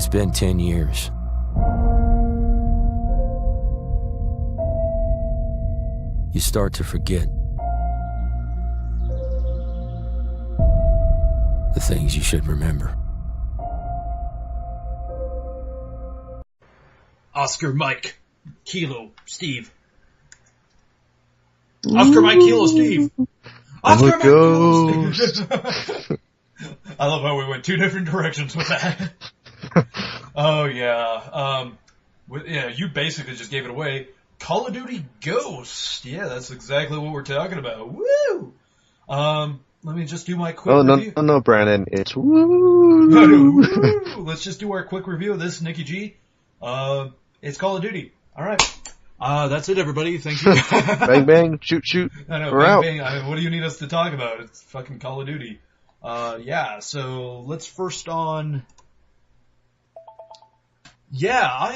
It's been 10 years. You start to forget the things you should remember. Oscar, Mike, Kilo, Steve. Oscar, Mike, Kilo, Steve. Oscar, Mike, Kilo, Steve. I love how we went two different directions with that. Oh, yeah. Yeah, you basically just gave it away. Call of Duty Ghost. Yeah, that's exactly what we're talking about. Woo! Let me just do my quick review. No, Brandon. It's woo. Woo! Let's just do our quick review of this, Nicky G. It's Call of Duty. All right. That's it, everybody. Thank you. Bang, bang, shoot, shoot. I know, We're bang, out. bang. I mean, what do you need us to talk about? It's fucking Call of Duty. Yeah, so let's first on... Yeah,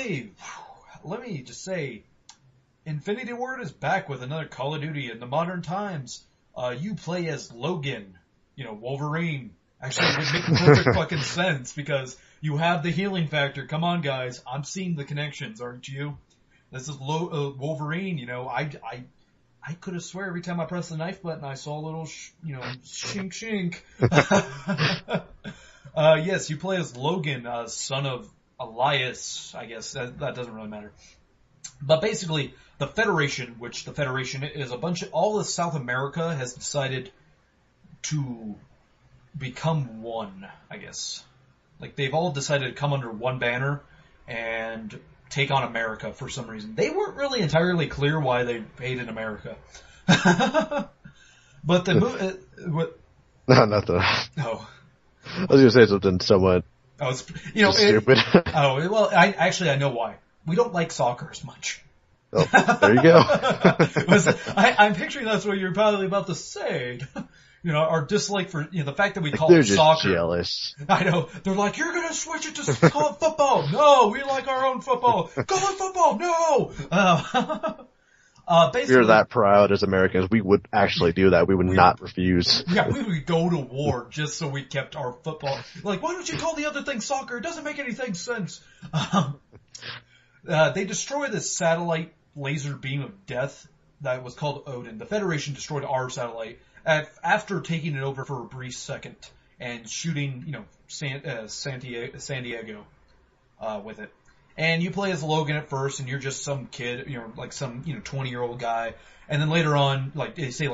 let me just say, Infinity Ward is back with another Call of Duty in the modern times. You play as Logan, Wolverine. Actually, it would make perfect fucking sense because you have the healing factor. Come on, guys. I'm seeing the connections, aren't you? This is Wolverine, I could have swear every time I pressed the knife button I saw a little, shink shink. Yes, you play as Logan, son of Elias, I guess. That doesn't really matter. But basically, the Federation, which the Federation is all of South America has decided to become one, I guess. Like, they've all decided to come under one banner and take on America for some reason. They weren't really entirely clear why they hated America. But the No, not the... Oh. I was going to say something somewhat stupid. Well, I know why. We don't like soccer as much. Oh, there you go. I'm picturing that's what you're probably about to say. Our dislike for, the fact that we call They're it just soccer. Jealous. I know. They're like, you're gonna switch it to football. No, we like our own football. Call it football. No. Basically, We're that proud as Americans. We would actually do that. We would not refuse. Yeah, we would go to war just so we kept our football. Like, why don't you call the other thing soccer? It doesn't make anything sense. They destroyed this satellite laser beam of death that was called Odin. The Federation destroyed our satellite after taking it over for a brief second and shooting, San Diego with it. And you play as Logan at first, and you're just some kid, like some 20-year-old guy. And then later on, like they say, I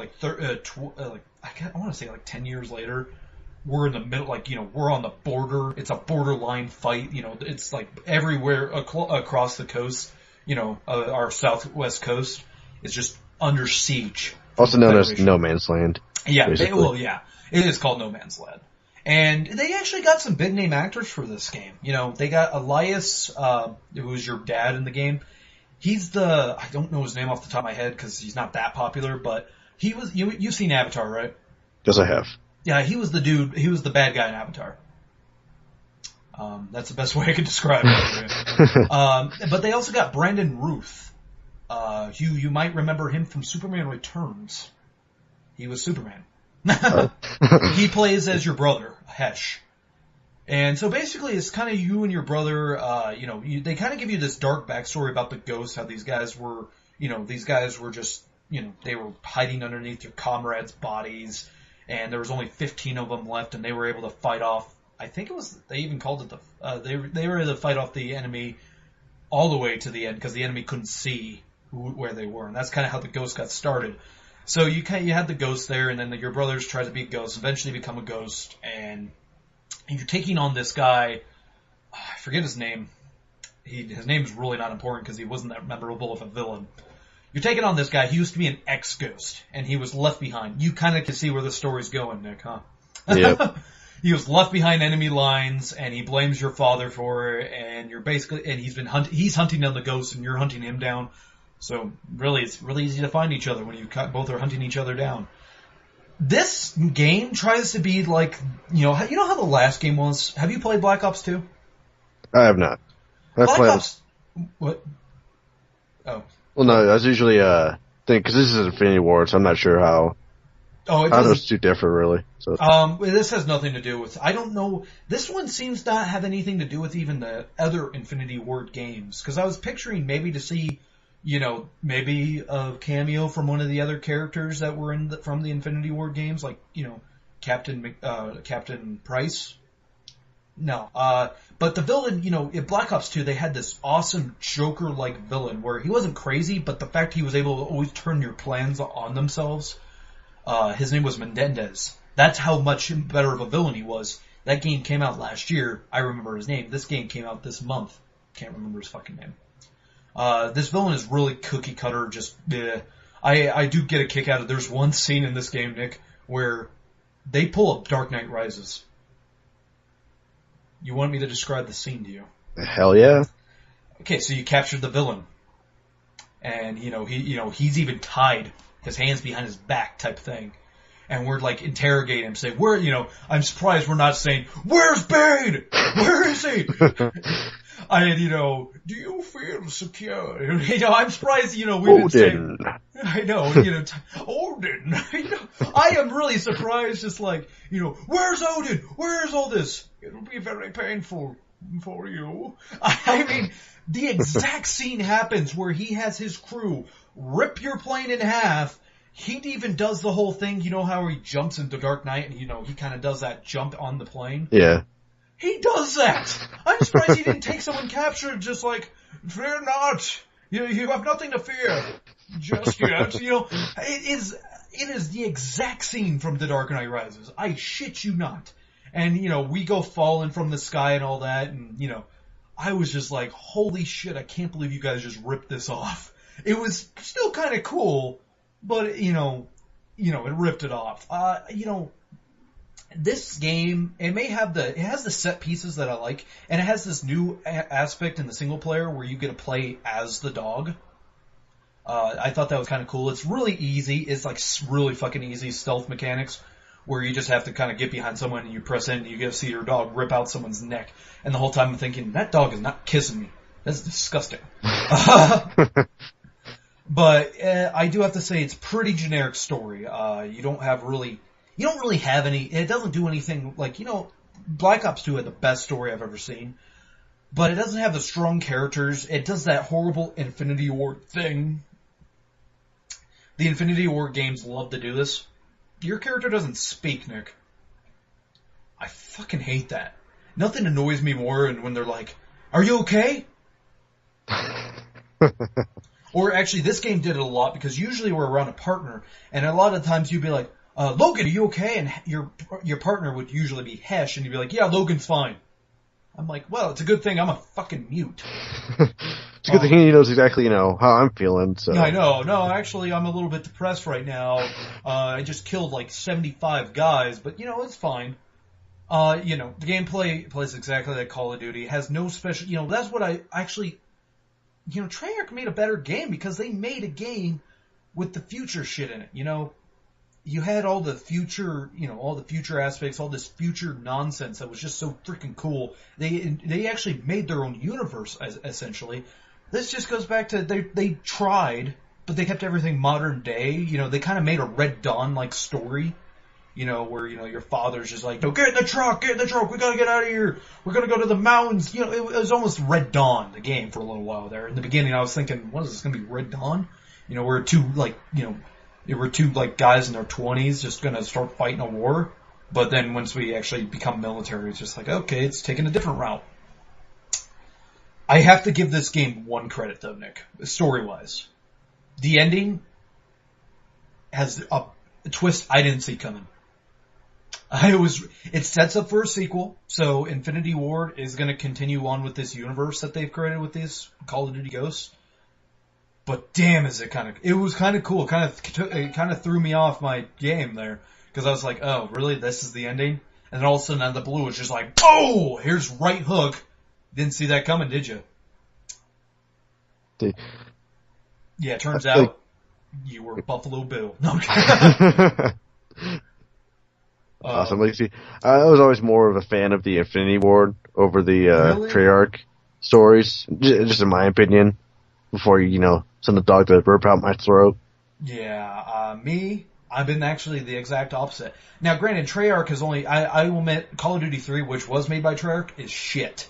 want to say 10 years later, we're in the middle, we're on the border. It's a borderline fight. It's like everywhere across the coast. Our southwest coast is just under siege. Also known as No Man's Land. Yeah, it is called No Man's Land. And they actually got some big name actors for this game. They got Elias, who was your dad in the game. He's I don't know his name off the top of my head because he's not that popular, but he was, you've seen Avatar, right? Yes, I have. Yeah, he was the dude, he was the bad guy in Avatar. That's the best way I could describe it. But they also got Brandon Ruth. You might remember him from Superman Returns. He was Superman. He plays as your brother, Hesh. And so basically it's kind of you and your brother, they kind of give you this dark backstory about the ghosts, how these guys were just, they were hiding underneath their comrades' bodies, and there was only 15 of them left, and they were able to fight off, I think it was, they even called it they were able to fight off the enemy all the way to the end, because the enemy couldn't see where they were, and that's kind of how the ghost got started. So you had the ghost there, and then your brothers tried to be ghosts, eventually become a ghost, and you're taking on this guy. I forget his name. His name's really not important because he wasn't that memorable of a villain. You're taking on this guy. He used to be an ex-ghost, and he was left behind. You kind of can see where the story's going, Nick, huh? Yep. He was left behind enemy lines, and he blames your father for it, and he's hunting down the ghosts, and you're hunting him down. So really, it's really easy to find each other when you both are hunting each other down. This game tries to be like, how the last game was? Have you played Black Ops 2? I have not. Black Ops... What? Oh. Well, no, I was usually, because this is Infinity Ward, so I'm not sure how Oh, it How doesn't. those two differ, really. So This has nothing to do with. I don't know. This one seems not have anything to do with even the other Infinity Ward games. Because I was picturing maybe to see, maybe a cameo from one of the other characters that were from the Infinity Ward games, like Captain Price. No. But the villain, in Black Ops 2, they had this awesome Joker-like villain where he wasn't crazy, but the fact he was able to always turn your plans on themselves. His name was Menendez. That's how much better of a villain he was. That game came out last year. I remember his name. This game came out this month. Can't remember his fucking name. This villain is really cookie cutter, just bleh. I do get a kick out of there's one scene in this game, Nick, where they pull up Dark Knight Rises. You want me to describe the scene to you? hell yeah. Okay, so you captured the villain. And, he's even tied, his hands behind his back type thing. And we're like interrogating him, saying, I'm surprised we're not saying, where's Bane? Where is he? Do you feel secure? I'm surprised, we didn't say, I know, Odin. I am really surprised, just like, where's Odin? Where's all this? It'll be very painful for you. I mean, the exact scene happens where he has his crew rip your plane in half. He even does the whole thing, how he jumps into Dark Knight and, he kind of does that jump on the plane? Yeah. He does that! I'm surprised he didn't take someone captured just like, fear not! You have nothing to fear! Just yet. It is the exact scene from The Dark Knight Rises. I shit you not. And, we go falling from the sky and all that, and, I was just like, holy shit, I can't believe you guys just ripped this off. It was still kind of cool, but, it ripped it off. This game, it has the set pieces that I like, and it has this new aspect in the single player where you get to play as the dog. I thought that was kind of cool. It's really easy. It's like really fucking easy stealth mechanics where you just have to kind of get behind someone and you press in and you get to see your dog rip out someone's neck. And the whole time I'm thinking, that dog is not kissing me. That's disgusting. But I do have to say it's pretty generic story. You don't really have any, it doesn't do anything like, Black Ops 2 had the best story I've ever seen. But it doesn't have the strong characters. It does that horrible Infinity Ward thing. The Infinity Ward games love to do this. Your character doesn't speak, Nick. I fucking hate that. Nothing annoys me more than when they're like, are you okay? Or actually, this game did it a lot because usually we're around a partner, and a lot of times you'd be like, Logan, are you okay? And your partner would usually be Hesh, and you'd be like, yeah, Logan's fine. I'm like, well, it's a good thing I'm a fucking mute. It's a good thing he knows exactly, how I'm feeling, so. Yeah, I know. No, actually, I'm a little bit depressed right now. I just killed like 75 guys, but, it's fine. The gameplay plays exactly like Call of Duty. It has no special, that's what I actually, Treyarch made a better game because they made a game with the future shit in it, You had all the future, all the future aspects, all this future nonsense that was just so freaking cool. They actually made their own universe, essentially. This just goes back to, they tried, but they kept everything modern day. They kind of made a Red Dawn-like story, where, your father's just like, no, get in the truck, we gotta get out of here, we're gonna go to the mountains. It was almost Red Dawn, the game, for a little while there. In the beginning, I was thinking, what is this gonna be, Red Dawn? We're two, they were two, guys in their 20s just gonna start fighting a war. But then once we actually become military, it's just like, okay, it's taking a different route. I have to give this game one credit, though, Nick, story-wise. The ending has a twist I didn't see coming. It sets up for a sequel, so Infinity Ward is gonna continue on with this universe that they've created with these Call of Duty Ghosts. But damn, it was kind of cool. It kind of threw me off my game there. Because I was like, oh, really? This is the ending? And then all of a sudden out of the blue, it's just like, oh, here's right hook. Didn't see that coming, did you? Yeah, turns out you were Buffalo Bill. No, awesome. I was always more of a fan of the Infinity Ward over the really? Treyarch stories, just in my opinion. Before you, send the dog to rip out my throat. Yeah, I've been actually the exact opposite. Now, granted, Treyarch is only, I will admit, Call of Duty 3, which was made by Treyarch, is shit.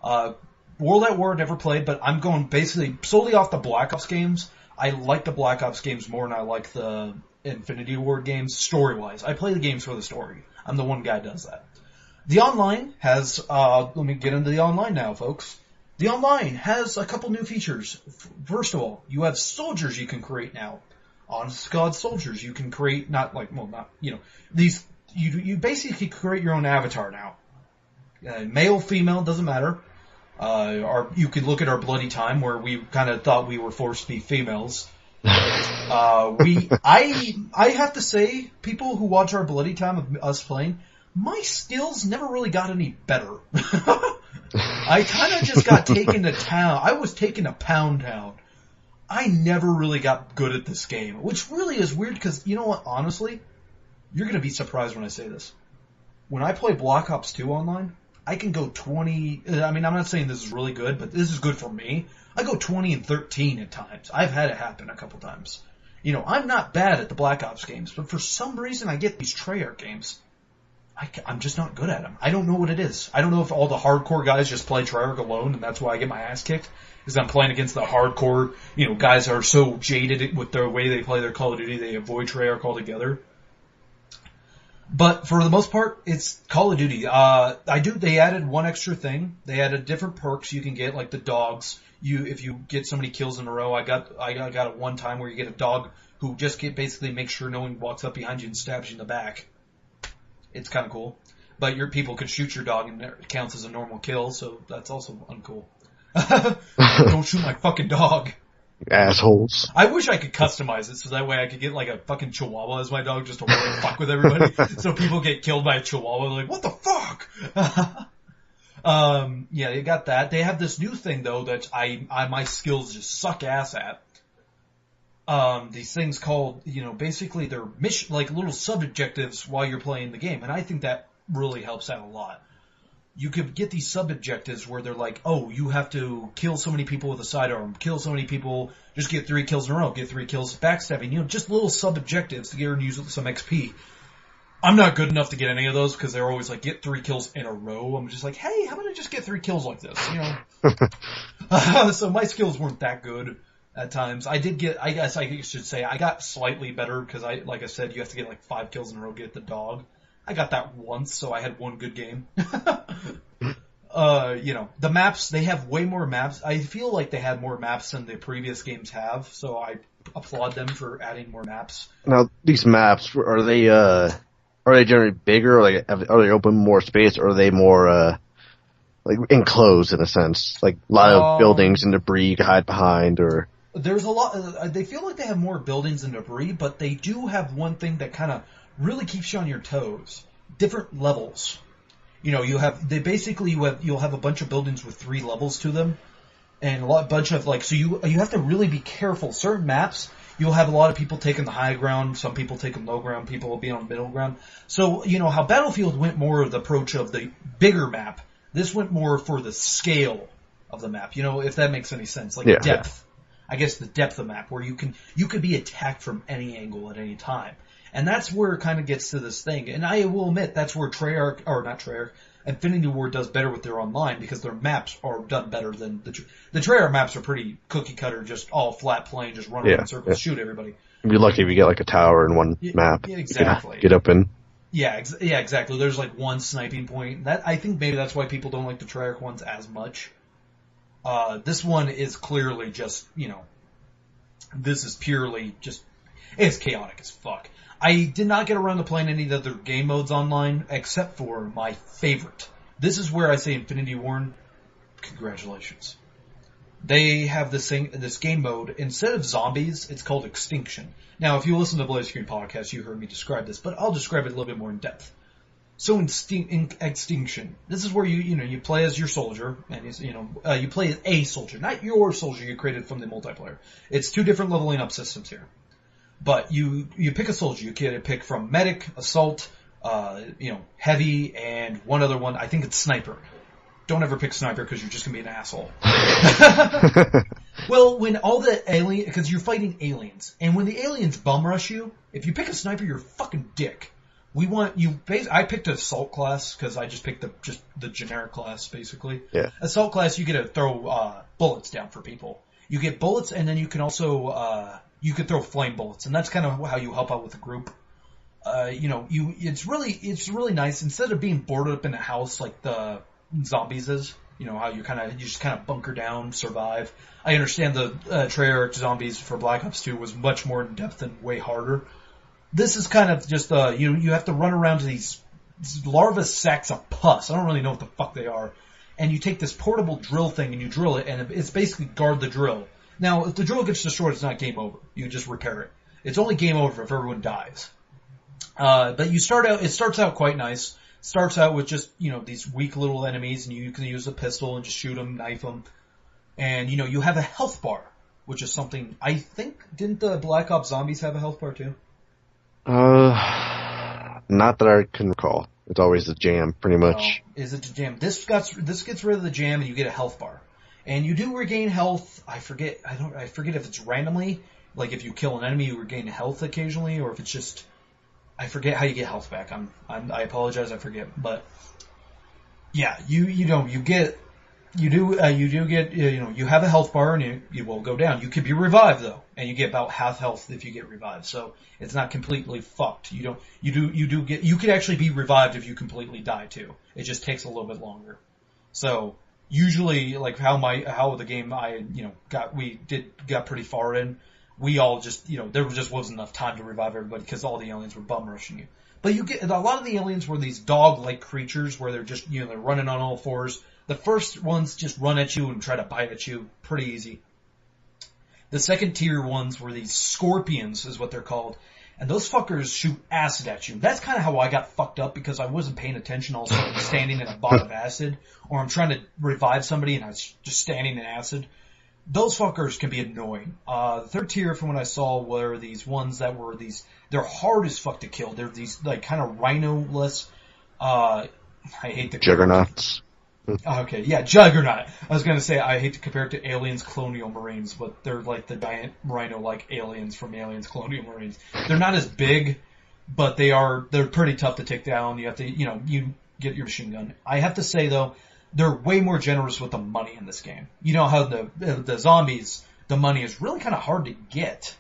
World at War never played, but I'm going basically solely off the Black Ops games. I like the Black Ops games more than I like the Infinity Ward games, story-wise. I play the games for the story. I'm the one guy who does that. The online has, let me get into the online now, folks. The online has a couple new features. First of all, you have soldiers you can create now. Honest to God soldiers you can create, these, you basically create your own avatar now. Male, female, doesn't matter. You could look at our bloody time where we kind of thought we were forced to be females. I have to say, people who watch our bloody time of us playing, my skills never really got any better. I kind of just got taken to town. I was taken to Pound Town. I never really got good at this game, which really is weird because, you know what, honestly, you're going to be surprised when I say this. When I play Black Ops 2 online, I can go 20, I mean, I'm not saying this is really good, but this is good for me. I go 20 and 13 at times. I've had it happen a couple times. You know, I'm not bad at the Black Ops games, but for some reason I get these Treyarch games. I'm just not good at them. I don't know what it is. I don't know if all the hardcore guys just play Treyarch alone and that's why I get my ass kicked. Because I'm playing against the hardcore, guys that are so jaded with the way they play their Call of Duty, they avoid Treyarch altogether. But for the most part, it's Call of Duty. They added one extra thing. They added different perks you can get, like the dogs. If you get so many kills in a row, I got it one time where you get a dog who just basically makes sure no one walks up behind you and stabs you in the back. It's kind of cool. But your people could shoot your dog and it counts as a normal kill, so that's also uncool. Don't shoot my fucking dog. Assholes. I wish I could customize it so that way I could get like a fucking chihuahua as my dog just to really fuck with everybody. So people get killed by a chihuahua, they're like, what the fuck? Yeah, they got that. They have this new thing though that my skills just suck ass at. These things called, basically they're like little sub-objectives while you're playing the game. And I think that really helps out a lot. You could get these sub-objectives where they're like, oh, you have to kill so many people with a sidearm, kill so many people, just get 3 kills in a row, get 3 kills backstabbing, just little sub-objectives to get her and use some XP. I'm not good enough to get any of those because they're always like, get 3 kills in a row. I'm just like, hey, how about I just get 3 kills like this, So my skills weren't that good at times. I guess I should say, I got slightly better because like I said, you have to get like 5 kills in a row to get the dog. I got that once, so I had one good game. The maps, they have way more maps. I feel like they had more maps than the previous games have, so I applaud them for adding more maps. Now, these maps, are they generally bigger, or are they open more space, or are they more, like enclosed in a sense? Like a lot of buildings and debris you can hide behind, or? There's a lot, they feel like they have more buildings and debris, but they do have one thing that kind of really keeps you on your toes. Different levels. You'll have a bunch of buildings with 3 levels to them, and so you have to really be careful. Certain maps, you'll have a lot of people taking the high ground, some people taking low ground, people will be on middle ground. So, how Battlefield went more of the approach of the bigger map, this went more for the scale of the map, if that makes any sense. Like depth. I guess the depth of map, where you could be attacked from any angle at any time. And that's where it kind of gets to this thing. And I will admit, that's where Infinity Ward does better with their online, because their maps are done better than the Treyarch maps are pretty cookie cutter, just all flat plain, just run around in circles, shoot everybody. You'd be lucky if you get like a tower in one map. Yeah, exactly. Get up in. Yeah, exactly. There's like one sniping point. I think maybe that's why people don't like the Treyarch ones as much. This one is clearly just, this is purely just, it's chaotic as fuck. I did not get around to playing any of the other game modes online, except for my favorite. This is where I say Infinity Ward, congratulations. They have this game mode, instead of zombies, it's called Extinction. Now, if you listen to the Blaze Screen podcast, you heard me describe this, but I'll describe it a little bit more in depth. So in Extinction, this is where you play as your soldier, and you play as a soldier, not your soldier you created from the multiplayer. It's 2 different leveling up systems here. But you pick a soldier. You can pick from medic, assault, heavy, and one other one. I think it's sniper. Don't ever pick sniper because you're just gonna be an asshole. Well, when all the because you're fighting aliens, and when the aliens bum rush you, if you pick a sniper, you're a fucking dick. We want you. I picked an assault class because I just picked the generic class basically. Yeah. Assault class, you get to throw bullets down for people. You get bullets, and then you can also you can throw flame bullets, and that's kind of how you help out with the group. It's really nice instead of being boarded up in a house like the zombies is. You know how you just kind of bunker down, survive. I understand the Treyarch zombies for Black Ops 2 was much more in depth and way harder. This is kind of just you have to run around to these larva sacks of pus. I don't really know what the fuck they are. And you take this portable drill thing and you drill it, and it's basically guard the drill. Now, if the drill gets destroyed, it's not game over. You just repair it. It's only game over if everyone dies. But it starts out quite nice. Starts out with just, these weak little enemies, and you can use a pistol and just shoot them, knife them. And, you have a health bar, which is something, I think, didn't the Black Ops Zombies have a health bar too? Not that I can recall. It's always the jam, pretty much. Oh, is it the jam? This gets rid of the jam, and you get a health bar. And you do regain health. I forget if it's randomly, like if you kill an enemy, you regain health occasionally, or if it's just, I forget how you get health back. I apologize, I forget. But yeah, you have a health bar, and you will go down. You could be revived though, and you get about half health if you get revived. So it's not completely fucked. You could actually be revived if you completely die too. It just takes a little bit longer. So usually, like how the game got pretty far in. We all just, there just wasn't enough time to revive everybody because all the aliens were bum rushing you. But you get, a lot of the aliens were these dog-like creatures where they're just, they're running on all fours. The first ones just run at you and try to bite at you. Pretty easy. The second tier ones were these scorpions, is what they're called. And those fuckers shoot acid at you. That's kind of how I got fucked up because I wasn't paying attention. Also, I'm standing in a bot of acid, or I'm trying to revive somebody and I was just standing in acid. Those fuckers can be annoying. The third tier from what I saw were these ones that were they're hard as fuck to kill. They're these, like, kind of rhino-less, I hate the Juggernauts. Okay, yeah, Juggernaut. I was gonna say, I hate to compare it to Aliens Colonial Marines, but they're like the giant rhino-like aliens from Aliens Colonial Marines. They're not as big, but they're pretty tough to take down. You have to, you get your machine gun. I have to say though, they're way more generous with the money in this game. You know how the zombies, the money is really kind of hard to get.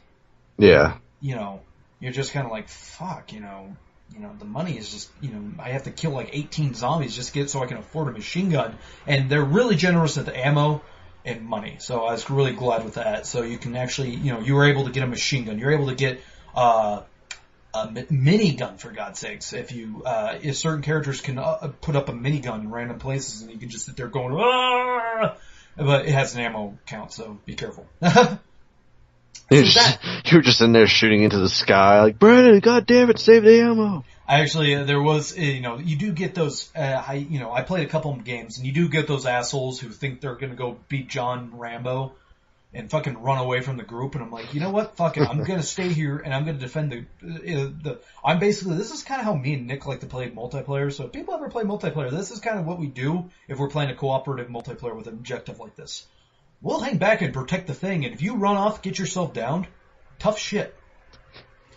Yeah. You're just kind of like, fuck, the money is just, I have to kill like 18 zombies just so I can afford a machine gun. And they're really generous at the ammo and money. So I was really glad with that. So you can actually, you were able to get a machine gun. You're able to get a minigun, for God's sakes. If certain characters can put up a minigun in random places and you can just sit there going, ah! But it has an ammo count, so be careful. You're just in there shooting into the sky, like, Brandon, God damn it, save the ammo. Actually, there was, you do get those, I played a couple of games, and you do get those assholes who think they're gonna go beat John Rambo and fucking run away from the group, and I'm like, you know what, fuck it, I'm gonna stay here, and I'm gonna defend this is kinda how me and Nick like to play multiplayer, so if people ever play multiplayer, this is kinda what we do if we're playing a cooperative multiplayer with an objective like this. We'll hang back and protect the thing, and if you run off, get yourself downed, tough shit.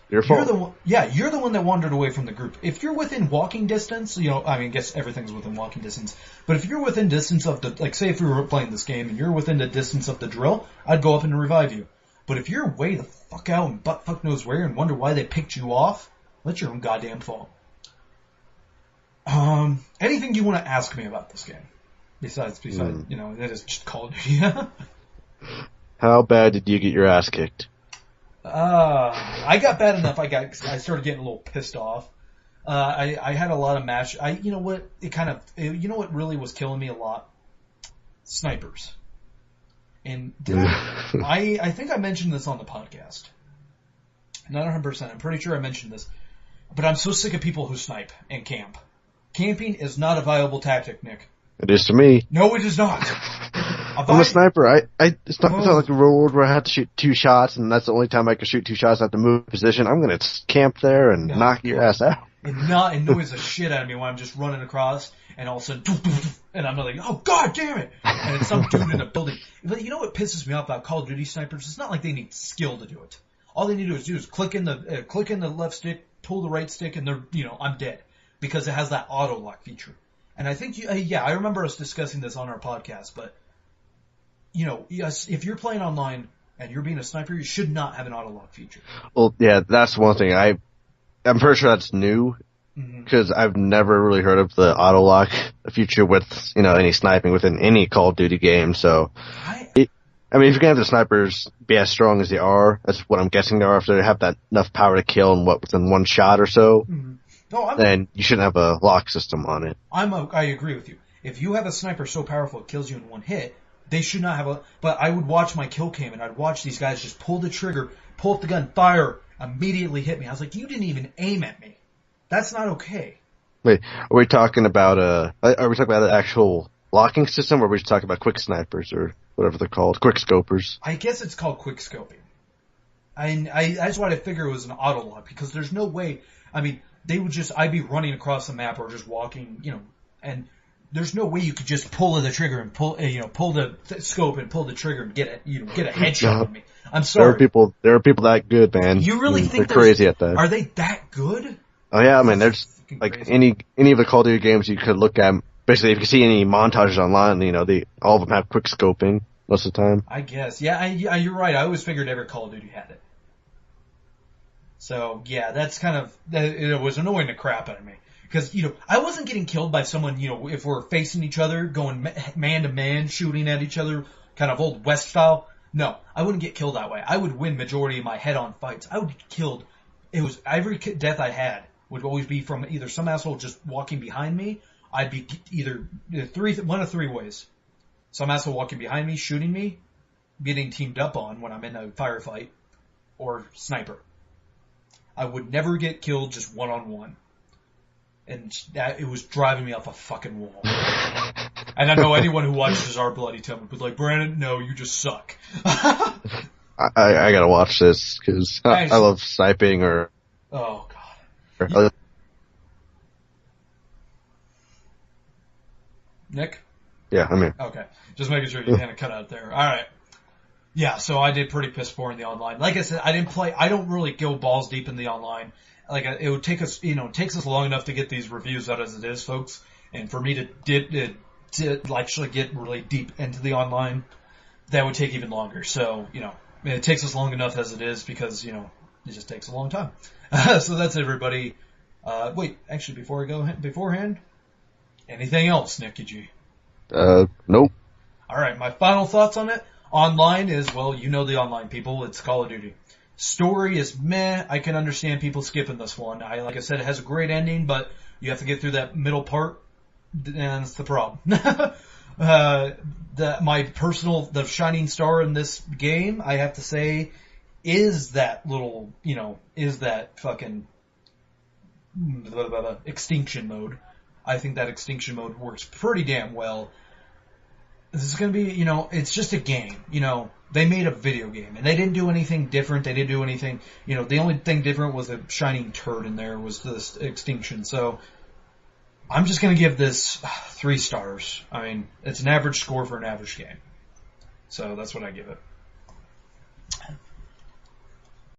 Your fault. You're the one that wandered away from the group. If you're within walking distance, I guess everything's within walking distance, but if you're within distance of say if we were playing this game and you're within the distance of the drill, I'd go up and revive you. But if you're way the fuck out and butt fuck knows where and wonder why they picked you off, that's your own goddamn fault. Anything you want to ask me about this game? Besides, that is just Call of Duty. How bad did you get your ass kicked? I got bad enough. I started getting a little pissed off. I had a lot of match. You know what really was killing me a lot? Snipers. And I think I mentioned this on the podcast. Not 100%. I'm pretty sure I mentioned this. But I'm so sick of people who snipe and camp. Camping is not a viable tactic, Nick. It is to me. No, it is not. I'm a sniper. It's not like a real world where I have to shoot 2 shots, and that's the only time I can shoot 2 shots. I have to move position. I'm going to camp there and knock your ass out. It annoys the shit out of me when I'm just running across and all of a sudden, and I'm like, oh god damn it! And it's some dude in a building. But you know what pisses me off about Call of Duty snipers? It's not like they need skill to do it. All they need to do is click in the left stick, pull the right stick, and I'm dead because it has that auto lock feature. And I think I remember us discussing this on our podcast. But yes, if you're playing online and you're being a sniper, you should not have an auto lock feature. Well, yeah, that's one thing. I'm pretty sure that's new because I've never really heard of the auto lock feature with any sniping within any Call of Duty game. So, if you're gonna have the snipers be as strong as they are, that's what I'm guessing they are. If they have that enough power to kill within one shot or so, then you shouldn't have a lock system on it. I agree with you. If you have a sniper so powerful it kills you in one hit, they should not have But I would watch my kill cam and I'd watch these guys just pull the trigger, pull up the gun, fire, immediately hit me. I was like, you didn't even aim at me. That's not okay. Wait, are we talking about an actual locking system, or are we just talking about quick snipers or whatever they're called, quick scopers? I guess it's called quick scoping. That's why I figure it was an auto lock, because there's no way. I mean, I'd be running across the map or just walking, and there's no way you could just pull the trigger and pull the scope and pull the trigger and get a headshot on me. I'm sorry. There are people that good, man. You really think they're crazy at that? Are they that good? Oh yeah, I mean, there's like any of the Call of Duty games you could look at. Basically, if you see any montages online, all of them have quick scoping most of the time. I guess, yeah, you're right. I always figured every Call of Duty had it. So yeah, that's it was annoying the crap out of me. Because, I wasn't getting killed by someone, if we're facing each other, going man to man, shooting at each other, kind of old West style. No, I wouldn't get killed that way. I would win majority of my head-on fights. I would get killed. Every death I had would always be from either some asshole just walking behind me. I'd be either one of three ways. Some asshole walking behind me, shooting me, getting teamed up on when I'm in a firefight, or sniper. I would never get killed just one-on-one. And it was driving me up a fucking wall. And I know anyone who watches our Bloody Tell would be like, Brandon, no, you just suck. I gotta watch this, because I love sniping or... Oh, God. Nick? Yeah, I'm here. Okay. Just making sure you kind of cut out there. Alright. Yeah, so I did pretty piss poor in the online. Like I said, I don't really go balls deep in the online. Like, it would take us, it takes us long enough to get these reviews out as it is, folks. And for me to actually get really deep into the online, that would take even longer. So, it takes us long enough as it is because, it just takes a long time. So that's it, everybody. Wait, actually, before I go beforehand, anything else, Nicky G? Nope. Alright, my final thoughts on it. Online is, well, the online people, it's Call of Duty. Story is meh. I can understand people skipping this one. Like I said, it has a great ending, but you have to get through that middle part, and that's the problem. The shining star in this game, I have to say, is that little, is that fucking extinction mode. I think that extinction mode works pretty damn well. This is going to be, it's just a game, They made a video game, and they didn't do anything different. They didn't do anything, the only thing different was a shining turd in there, was this extinction. So, I'm just going to give this 3 stars. I mean, it's an average score for an average game. So, that's what I give it.